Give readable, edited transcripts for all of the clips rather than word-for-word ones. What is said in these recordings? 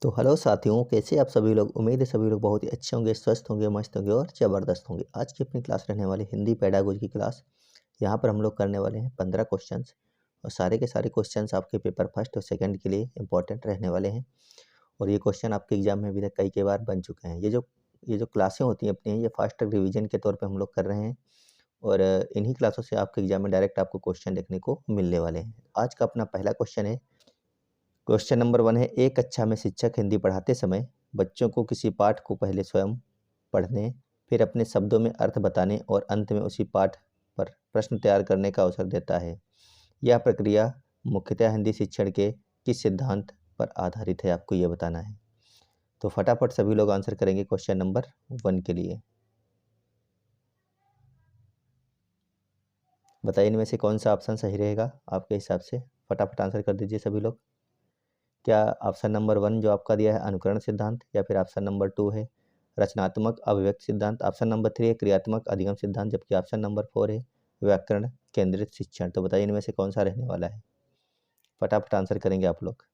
तो हेलो साथियों, कैसे आप सभी लोग। उम्मीद है सभी लोग बहुत ही अच्छे होंगे, स्वस्थ होंगे, मस्त होंगे और ज़बरदस्त होंगे। आज की अपनी क्लास रहने वाली हिंदी पेडागोजी की क्लास। यहाँ पर हम लोग करने वाले हैं 15 क्वेश्चंस और सारे के सारे क्वेश्चंस आपके पेपर फर्स्ट और सेकंड के लिए इंपॉर्टेंट रहने वाले हैं। और ये क्वेश्चन आपके एग्जाम में अभी तक कई बार बन चुके हैं। ये जो क्लासें होती हैं अपनी, ये फास्ट ट्रैक रिविजन के तौर पर हम लोग कर रहे हैं और इन्हीं क्लासों से आपके एग्जाम में डायरेक्ट आपको क्वेश्चन देखने को मिलने वाले हैं। आज का अपना पहला क्वेश्चन है। क्वेश्चन नंबर 1 है, एक कक्षा में शिक्षक हिंदी पढ़ाते समय बच्चों को किसी पाठ को पहले स्वयं पढ़ने, फिर अपने शब्दों में अर्थ बताने और अंत में उसी पाठ पर प्रश्न तैयार करने का अवसर देता है। यह प्रक्रिया मुख्यतः हिंदी शिक्षण के किस सिद्धांत पर आधारित है, आपको यह बताना है। तो फटाफट सभी लोग आंसर करेंगे क्वेश्चन नंबर 1 के लिए। बताइए इनमें से कौन सा ऑप्शन सही रहेगा आपके हिसाब से। फटाफट आंसर कर दीजिए सभी लोग। क्या ऑप्शन नंबर 1 जो आपका दिया है अनुकरण सिद्धांत, या फिर ऑप्शन नंबर 2 है रचनात्मक अभिव्यक्ति सिद्धांत, ऑप्शन नंबर 3 है क्रियात्मक अधिगम सिद्धांत, जबकि ऑप्शन नंबर 4 है व्याकरण केंद्रित शिक्षण। तो बताइए इनमें से कौन सा रहने वाला है। फटाफट आंसर करेंगे आप लोग।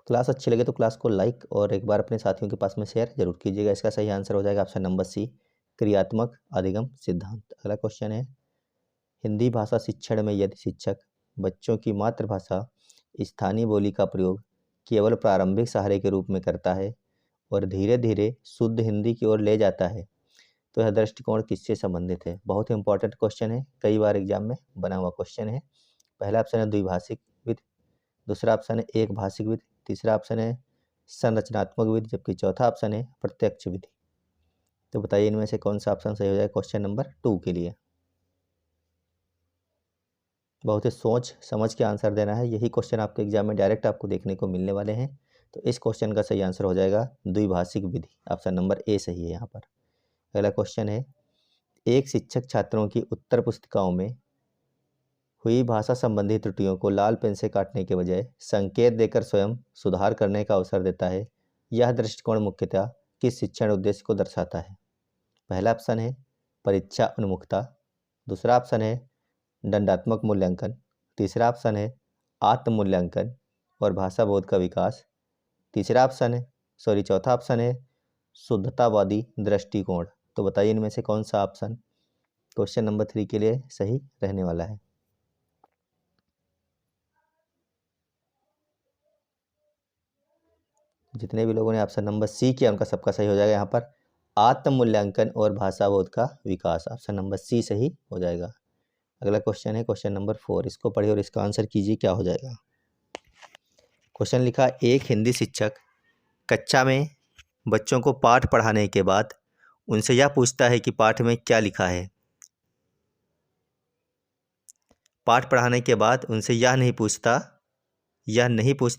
क्लास अच्छी लगे तो क्लास को लाइक और एक बार अपने साथियों के पास में शेयर जरूर कीजिएगा। इसका सही आंसर हो जाएगा ऑप्शन नंबर सी, क्रियात्मक अधिगम सिद्धांत। अगला क्वेश्चन है, हिंदी भाषा शिक्षण में यदि शिक्षक बच्चों की मातृभाषा स्थानीय बोली का प्रयोग केवल प्रारंभिक सहारे के रूप में करता है और धीरे धीरे शुद्ध हिंदी की ओर ले जाता है, तो यह दृष्टिकोण किससे संबंधित है। बहुत ही इंपॉर्टेंट क्वेश्चन है, कई बार एग्जाम में बना हुआ क्वेश्चन है। पहला ऑप्शन है द्विभाषिक विधि, दूसरा ऑप्शन है एक भाषिक विधि, तीसरा ऑप्शन है संरचनात्मक विधि, जबकि चौथा ऑप्शन है प्रत्यक्ष विधि। तो बताइए इनमें से कौन सा ऑप्शन सही हो जाएगा क्वेश्चन नंबर 2 के लिए। बहुत ही सोच समझ के आंसर देना है, यही क्वेश्चन आपके एग्जाम में डायरेक्ट आपको देखने को मिलने वाले हैं। तो इस क्वेश्चन का सही आंसर हो जाएगा द्विभाषिक विधि, ऑप्शन नंबर ए सही है यहाँ पर। अगला क्वेश्चन है, एक शिक्षक छात्रों की उत्तर पुस्तिकाओं में हुई भाषा संबंधी त्रुटियों को लाल पेन से काटने के बजाय संकेत देकर स्वयं सुधार करने का अवसर देता है। यह दृष्टिकोण मुख्यतः किस शिक्षण उद्देश्य को दर्शाता है। पहला ऑप्शन है परीक्षा उन्मुखता, दूसरा ऑप्शन है दंडात्मक मूल्यांकन, तीसरा ऑप्शन है आत्म मूल्यांकन और भाषा बोध का विकास, चौथा ऑप्शन है शुद्धतावादी दृष्टिकोण। तो बताइए इनमें से कौन सा ऑप्शन क्वेश्चन नंबर 3 के लिए सही रहने वाला है। जितने भी लोगों ने ऑप्शन नंबर सी किया उनका सबका सही हो जाएगा यहाँ पर, आत्म मूल्यांकन और भाषा बोध का विकास, ऑप्शन नंबर सी सही हो जाएगा। अगला क्वेश्चन है क्वेश्चन नंबर 4, इसको पढ़िए और इसका आंसर कीजिए क्या हो जाएगा। क्वेश्चन लिखा, एक हिंदी शिक्षक कक्षा में बच्चों को पाठ पढ़ाने के बाद उनसे यह पूछता है कि पाठ में क्या लिखा है। पाठ पढ़ाने के बाद उनसे यह नहीं पूछता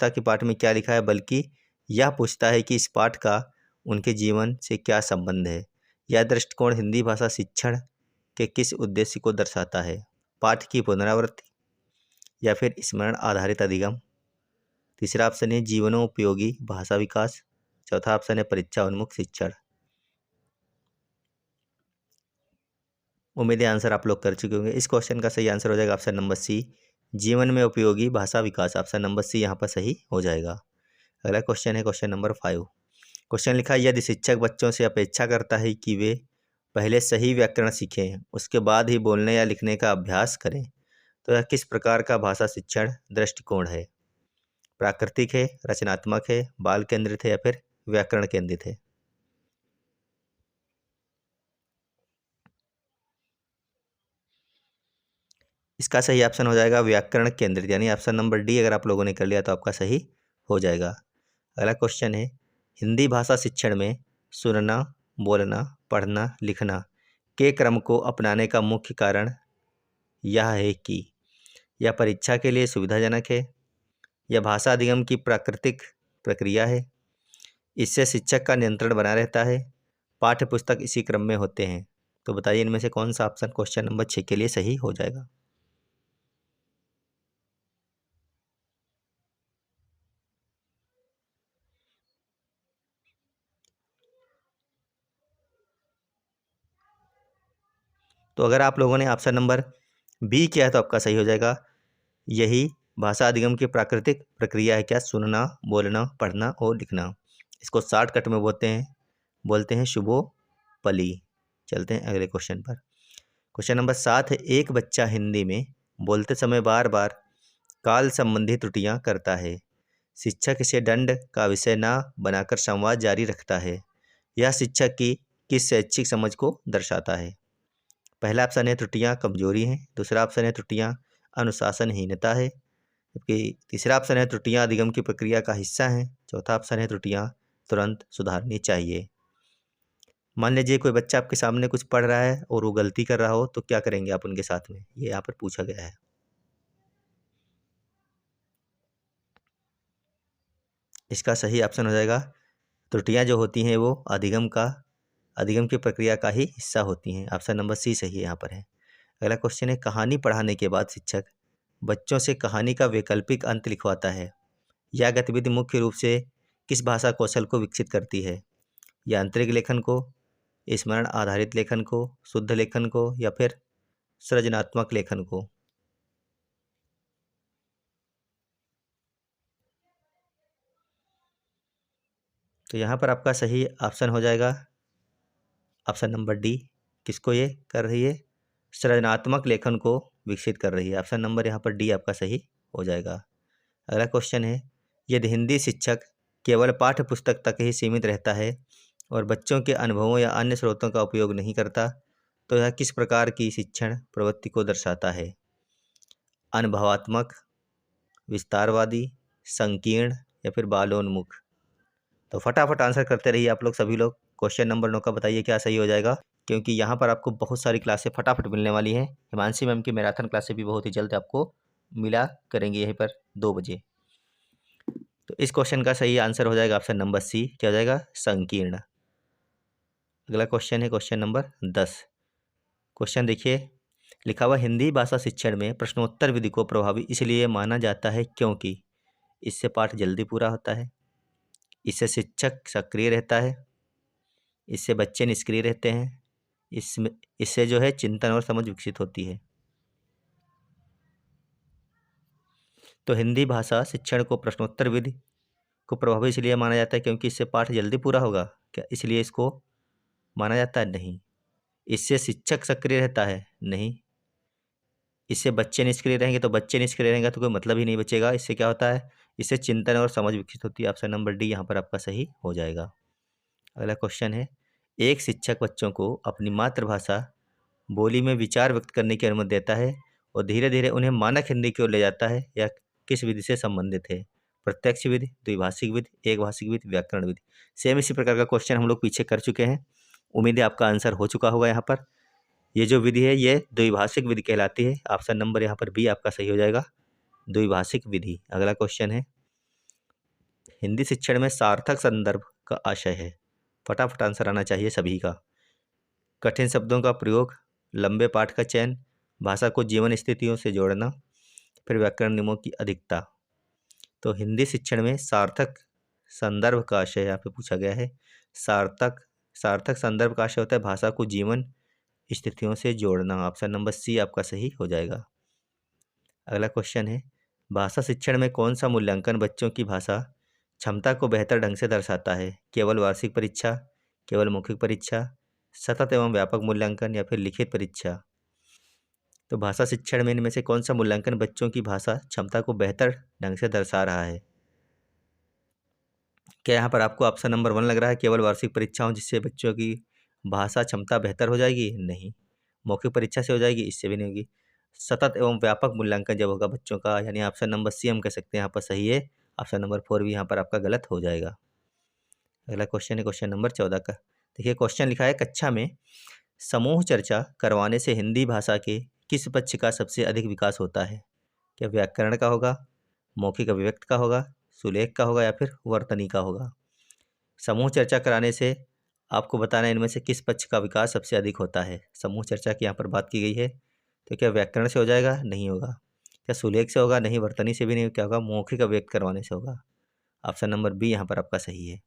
कि पाठ में क्या लिखा है, बल्कि यह पूछता है कि इस पाठ का उनके जीवन से क्या संबंध है। यह दृष्टिकोण हिंदी भाषा शिक्षण के किस उद्देश्य को दर्शाता है। पाठ की पुनरावृत्ति या फिर स्मरण आधारित अधिगम, तीसरा ऑप्शन है जीवनोपयोगी भाषा विकास, चौथा ऑप्शन है परीक्षा उन्मुख शिक्षण। उम्मीद है आंसर आप लोग कर चुके होंगे। इस क्वेश्चन का सही आंसर हो जाएगा ऑप्शन नंबर सी, जीवन में उपयोगी भाषा विकास, ऑप्शन नंबर सी यहाँ पर सही हो जाएगा। अगला क्वेश्चन है क्वेश्चन नंबर 5। क्वेश्चन लिखा है, यदि शिक्षक बच्चों से अपेक्षा करता है कि वे पहले सही व्याकरण सीखें उसके बाद ही बोलने या लिखने का अभ्यास करें, तो यह किस प्रकार का भाषा शिक्षण दृष्टिकोण है। प्राकृतिक है, रचनात्मक है, बाल केंद्रित है या फिर व्याकरण केंद्रित है। इसका सही ऑप्शन हो जाएगा व्याकरण केंद्रित, यानी ऑप्शन नंबर डी अगर आप लोगों ने कर लिया तो आपका सही हो जाएगा। अगला क्वेश्चन है, हिंदी भाषा शिक्षण में सुनना, बोलना, पढ़ना, लिखना के क्रम को अपनाने का मुख्य कारण यह है कि यह परीक्षा के लिए सुविधाजनक है, यह भाषा अधिगम की प्राकृतिक प्रक्रिया है, इससे शिक्षक का नियंत्रण बना रहता है, पाठ्य पुस्तक इसी क्रम में होते हैं। तो बताइए इनमें से कौन सा ऑप्शन क्वेश्चन नंबर 6 के लिए सही हो जाएगा। तो अगर आप लोगों ने ऑप्शन नंबर बी क्या है तो आपका सही हो जाएगा, यही भाषा अधिगम की प्राकृतिक प्रक्रिया है। क्या? सुनना, बोलना, पढ़ना और लिखना। इसको शॉर्टकट में बोलते हैं शुभोपली। चलते हैं अगले क्वेश्चन पर। क्वेश्चन नंबर 7 है, एक बच्चा हिंदी में बोलते समय बार बार काल संबंधी त्रुटियां करता है। शिक्षक इसे दंड का विषय ना बनाकर संवाद जारी रखता है। यह शिक्षक की किस शैक्षिक समझ को दर्शाता है? पहला ऑप्शन है त्रुटियां कमजोरी हैं, दूसरा ऑप्शन है त्रुटियां अनुशासनहीनता है, जबकि तीसरा ऑप्शन है त्रुटियां अधिगम की प्रक्रिया का हिस्सा हैं, चौथा ऑप्शन है त्रुटियां तुरंत सुधारनी चाहिए। मान लीजिए कोई बच्चा आपके सामने कुछ पढ़ रहा है और वो गलती कर रहा हो, तो क्या करेंगे आप उनके साथ में? ये यहाँ पर पूछा गया है। इसका सही ऑप्शन हो जाएगा, त्रुटियां जो होती हैं वो अधिगम की प्रक्रिया का ही हिस्सा होती हैं। ऑप्शन नंबर सी सही है यहाँ पर है। अगला क्वेश्चन है, कहानी पढ़ाने के बाद शिक्षक बच्चों से कहानी का वैकल्पिक अंत लिखवाता है। यह गतिविधि मुख्य रूप से किस भाषा कौशल को विकसित करती है? यांत्रिक लेखन को, स्मरण आधारित लेखन को, शुद्ध लेखन को, या फिर सृजनात्मक लेखन को? तो यहाँ पर आपका सही ऑप्शन हो जाएगा ऑप्शन नंबर डी। किसको ये कर रही है? सृजनात्मक लेखन को विकसित कर रही है। ऑप्शन नंबर यहाँ पर डी आपका सही हो जाएगा। अगला क्वेश्चन है, यदि हिंदी शिक्षक केवल पाठ्य पुस्तक तक ही सीमित रहता है और बच्चों के अनुभवों या अन्य स्रोतों का उपयोग नहीं करता, तो यह किस प्रकार की शिक्षण प्रवृत्ति को दर्शाता है? अनुभवात्मक, विस्तारवादी, संकीर्ण, या फिर बालोन्मुख? तो फटाफट आंसर करते रहिए आप लोग सभी लोग। क्वेश्चन नंबर 9 का बताइए क्या सही हो जाएगा, क्योंकि यहाँ पर आपको बहुत सारी क्लासें फटाफट मिलने वाली हैं। हिमांशी मैम की मैराथन क्लासें भी बहुत ही जल्द आपको मिला करेंगे यहीं पर 2 बजे। तो इस क्वेश्चन का सही आंसर हो जाएगा ऑप्शन नंबर सी। क्या हो जाएगा? संकीर्ण। अगला क्वेश्चन है क्वेश्चन नंबर 10। क्वेश्चन देखिए, लिखा हुआ, हिंदी भाषा शिक्षण में प्रश्नोत्तर विधि को प्रभावी इसलिए माना जाता है क्योंकि इससे पाठ जल्दी पूरा होता है, इससे शिक्षक सक्रिय रहता है, इससे बच्चे निष्क्रिय रहते हैं, इससे जो है चिंतन और समझ विकसित होती है। तो हिंदी भाषा शिक्षण को प्रश्नोत्तर विधि को प्रभावी इसलिए माना जाता है क्योंकि इससे पाठ जल्दी पूरा होगा। क्या इसलिए इसको माना जाता है? नहीं। इससे शिक्षक सक्रिय रहता है? नहीं। इससे बच्चे निष्क्रिय रहेंगे तो बच्चे निष्क्रिय रहेंगे तो कोई मतलब ही नहीं बचेगा। इससे क्या होता है? इससे चिंतन और समझ विकसित होती है। ऑप्शन नंबर डी यहाँ पर आपका सही हो जाएगा। अगला क्वेश्चन है, एक शिक्षक बच्चों को अपनी मातृभाषा बोली में विचार व्यक्त करने की अनुमति देता है और धीरे धीरे उन्हें मानक हिंदी की ओर ले जाता है। यह किस विधि से संबंधित है? प्रत्यक्ष विधि, द्विभाषिक विधि, एक भाषिक विधि, व्याकरण विधि? सेम इसी प्रकार का क्वेश्चन हम लोग पीछे कर चुके हैं। उम्मीद है आपका आंसर हो चुका होगा। यहाँ पर ये जो विधि है ये द्विभाषिक विधि कहलाती है। ऑप्शन नंबर यहाँ पर बी आपका सही हो जाएगा, द्विभाषिक विधि। अगला क्वेश्चन है, हिंदी शिक्षण में सार्थक संदर्भ का आशय है। फटाफट आंसर आना चाहिए सभी का। कठिन शब्दों का प्रयोग, लंबे पाठ का चयन, भाषा को जीवन स्थितियों से जोड़ना, फिर व्याकरण नियमों की अधिकता? तो हिंदी शिक्षण में सार्थक संदर्भ का आशय यहाँ पे पूछा गया है। सार्थक संदर्भ का आशय होता है भाषा को जीवन स्थितियों से जोड़ना। ऑप्शन नंबर सी आपका सही हो जाएगा। अगला क्वेश्चन है, भाषा शिक्षण में कौन सा मूल्यांकन बच्चों की भाषा क्षमता को बेहतर ढंग से दर्शाता है? केवल वार्षिक परीक्षा, केवल मौखिक परीक्षा, सतत एवं व्यापक मूल्यांकन, या फिर लिखित परीक्षा? तो भाषा शिक्षण में इनमें से कौन सा मूल्यांकन बच्चों की भाषा क्षमता को बेहतर ढंग से दर्शा रहा है? क्या यहाँ पर आपको ऑप्शन नंबर 1 लग रहा है, केवल वार्षिक परीक्षाओं जिससे बच्चों की भाषा क्षमता बेहतर हो जाएगी? नहीं। मौखिक परीक्षा से हो जाएगी? इससे भी नहीं होगी। सतत एवं व्यापक मूल्यांकन जब होगा बच्चों का, यानी ऑप्शन नंबर सी हम कह सकते हैं यहाँ पर सही है। ऑप्शन नंबर 4 भी यहाँ पर आपका गलत हो जाएगा। अगला क्वेश्चन है क्वेश्चन नंबर 14 का। देखिए क्वेश्चन लिखा है, कक्षा में समूह चर्चा करवाने से हिंदी भाषा के किस पक्ष का सबसे अधिक विकास होता है? क्या व्याकरण का होगा, मौखिक अभिव्यक्ति का होगा, सुलेख का होगा, या फिर वर्तनी का होगा? समूह चर्चा कराने से आपको बताना है इनमें से किस पक्ष का विकास सबसे अधिक होता है। समूह चर्चा की यहाँ पर बात की गई है, तो क्या व्याकरण से हो जाएगा? नहीं होगा। क्या सुलेख से होगा? नहीं। वर्तनी से भी नहीं। क्या होगा? मौखिक अभिव्यक्त करवाने से होगा। ऑप्शन नंबर बी यहाँ पर आपका सही है।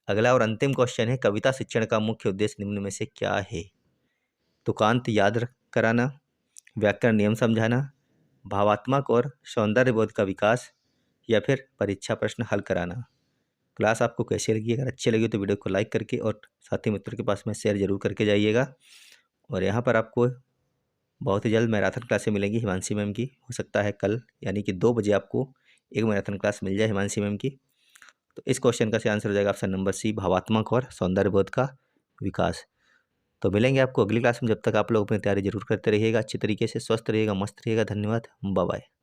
अगला और अंतिम क्वेश्चन है, कविता शिक्षण का मुख्य उद्देश्य निम्न में से क्या है? तुकांत याद कराना, व्याकरण नियम समझाना, भावात्मक और सौंदर्य बोध का विकास, या फिर परीक्षा प्रश्न हल कराना। क्लास आपको कैसी लगी? अगर अच्छी लगी तो वीडियो को लाइक करके और साथी मित्रों के पास में शेयर जरूर करके जाइएगा। और यहाँ पर आपको बहुत ही जल्द मैराथन क्लासें मिलेंगी हिमांशी मैम की। हो सकता है कल यानी कि 2 बजे आपको एक मैराथन क्लास मिल जाए हिमांशी मैम की। तो इस क्वेश्चन का सही आंसर हो जाएगा ऑप्शन नंबर सी, भावात्मक और सौंदर्य बोध का विकास। तो मिलेंगे आपको अगली क्लास में। जब तक आप लोग अपनी तैयारी जरूर करते रहिएगा अच्छी तरीके से। स्वस्थ रहिएगा, मस्त रहिएगा। धन्यवाद, बाय बाय।